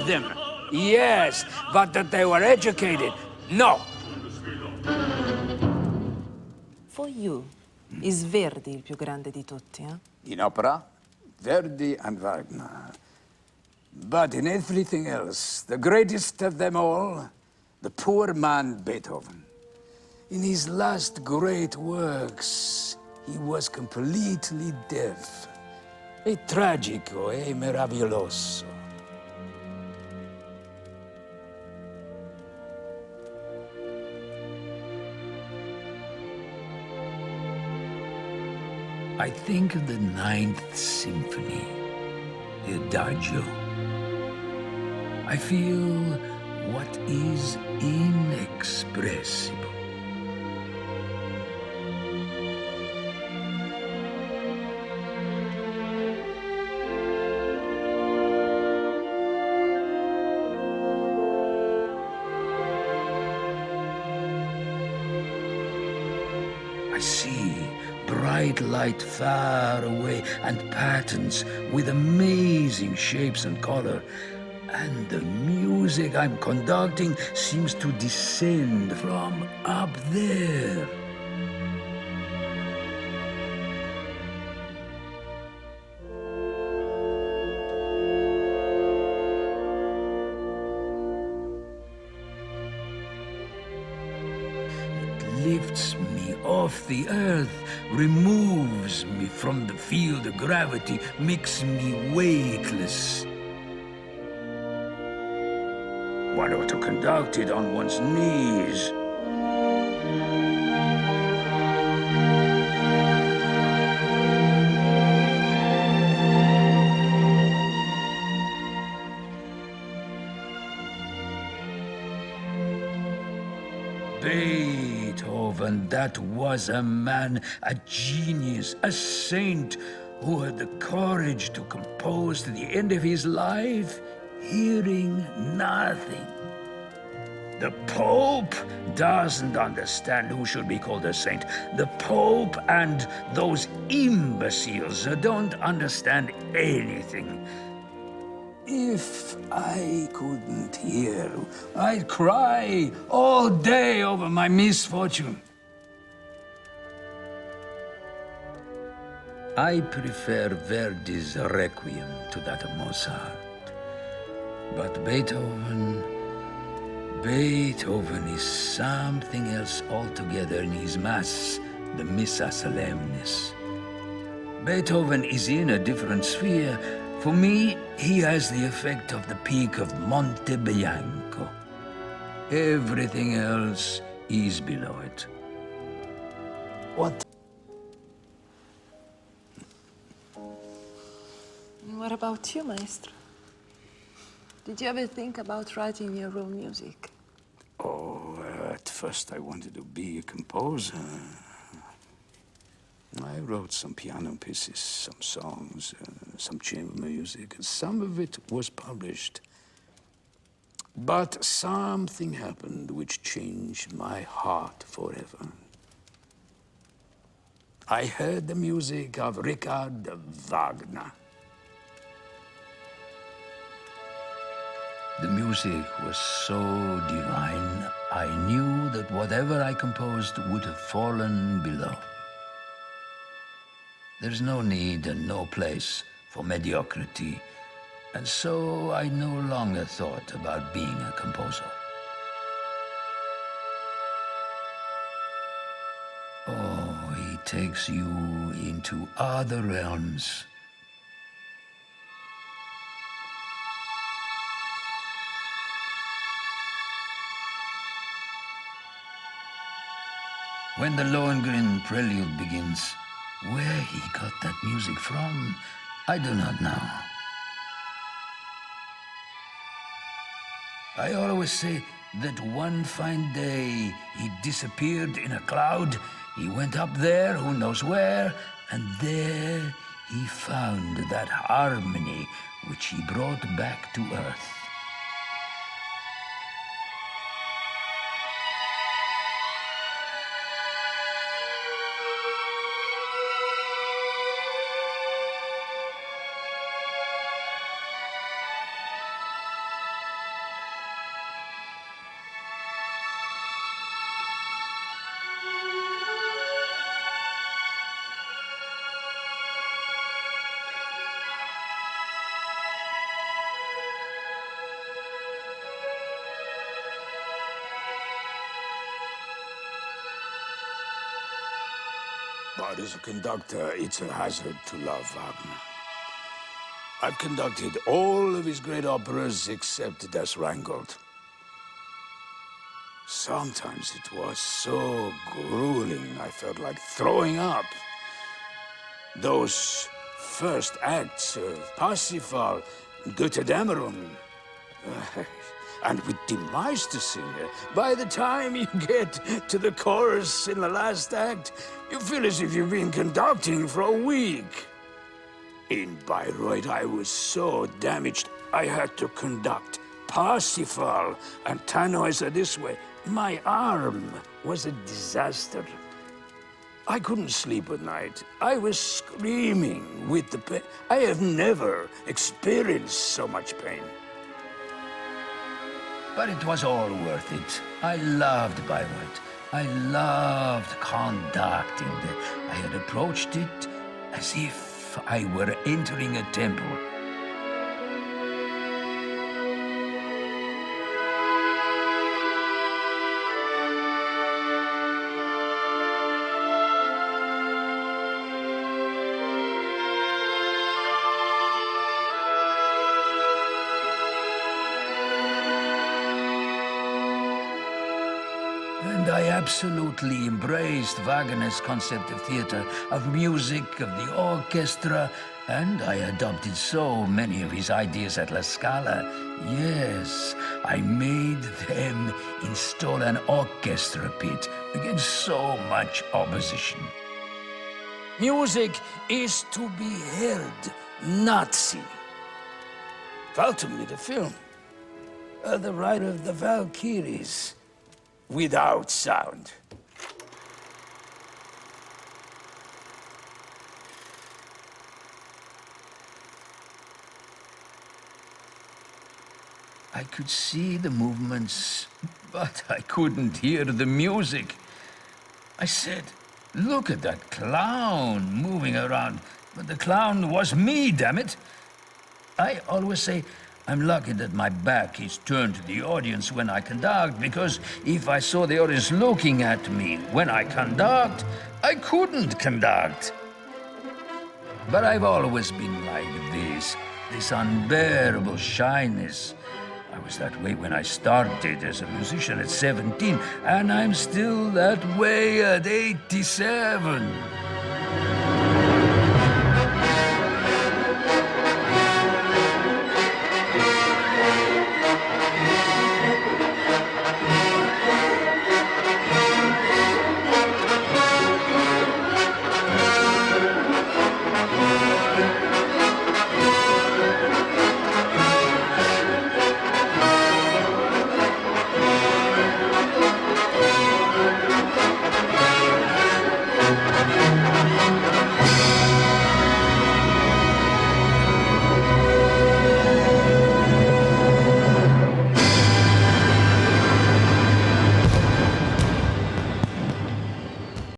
them, yes, but that they were educated, no. For you, is Verdi il più grande di tutti, eh? In opera, Verdi and Wagner. But in everything else, the greatest of them all, the poor man Beethoven. In his last great works, he was completely deaf. È tragico e meraviglioso. I think of the Ninth Symphony, the Adagio. I feel what is inexpressible. I see bright light far away and patterns with amazing shapes and color. And the music I'm conducting seems to descend from up there. Lifts me off the earth, removes me from the field of gravity, makes me weightless. One ought to conduct it on one's knees. Beethoven, that was a man, a genius, a saint, who had the courage to compose to the end of his life, hearing nothing. The Pope doesn't understand who should be called a saint. The Pope and those imbeciles don't understand anything. If I couldn't hear, I'd cry all day over my misfortune. I prefer Verdi's Requiem to that of Mozart. But Beethoven is something else altogether in his Mass, the Missa Solemnis. Beethoven is in a different sphere. For me, he has the effect of the peak of Monte Bianco. Everything else is below it. What? What about you, Maestro? Did you ever think about writing your own music? Oh, at first I wanted to be a composer. I wrote some piano pieces, some songs, some chamber music, and some of it was published. But something happened which changed my heart forever. I heard the music of Richard Wagner. The music was so divine, I knew that whatever I composed would have fallen below. There's no need and no place for mediocrity, and so I no longer thought about being a composer. Oh, he takes you into other realms. When the Lohengrin prelude begins, where he got that music from, I do not know. I always say that one fine day he disappeared in a cloud, he went up there, who knows where, and there he found that harmony which he brought back to earth. But as a conductor, it's a hazard to love Wagner. I've conducted all of his great operas except Das Rheingold. Sometimes it was so grueling, I felt like throwing up. Those first acts of Parsifal, Götterdämmerung, and with Die Meistersinger, by the time you get to the chorus in the last act, you feel as if you've been conducting for a week. In Bayreuth, I was so damaged, I had to conduct Parsifal and Tannhäuser this way. My arm was a disaster. I couldn't sleep at night. I was screaming with the pain. I have never experienced so much pain. But it was all worth it. I loved Bayreuth. I loved conducting. I had approached it as if I were entering a temple. And I absolutely embraced Wagner's concept of theater, of music, of the orchestra, and I adopted so many of his ideas at La Scala. Yes, I made them install an orchestra pit against so much opposition. Music is to be heard, not seen. Walter made a film, The Ride of the Valkyries, without sound. I could see the movements, but I couldn't hear the music. I said, look at that clown moving around. But the clown was me, damn it. I always say, I'm lucky that my back is turned to the audience when I conduct, because if I saw the audience looking at me when I conduct, I couldn't conduct. But I've always been like this unbearable shyness. I was that way when I started as a musician at 17, and I'm still that way at 87.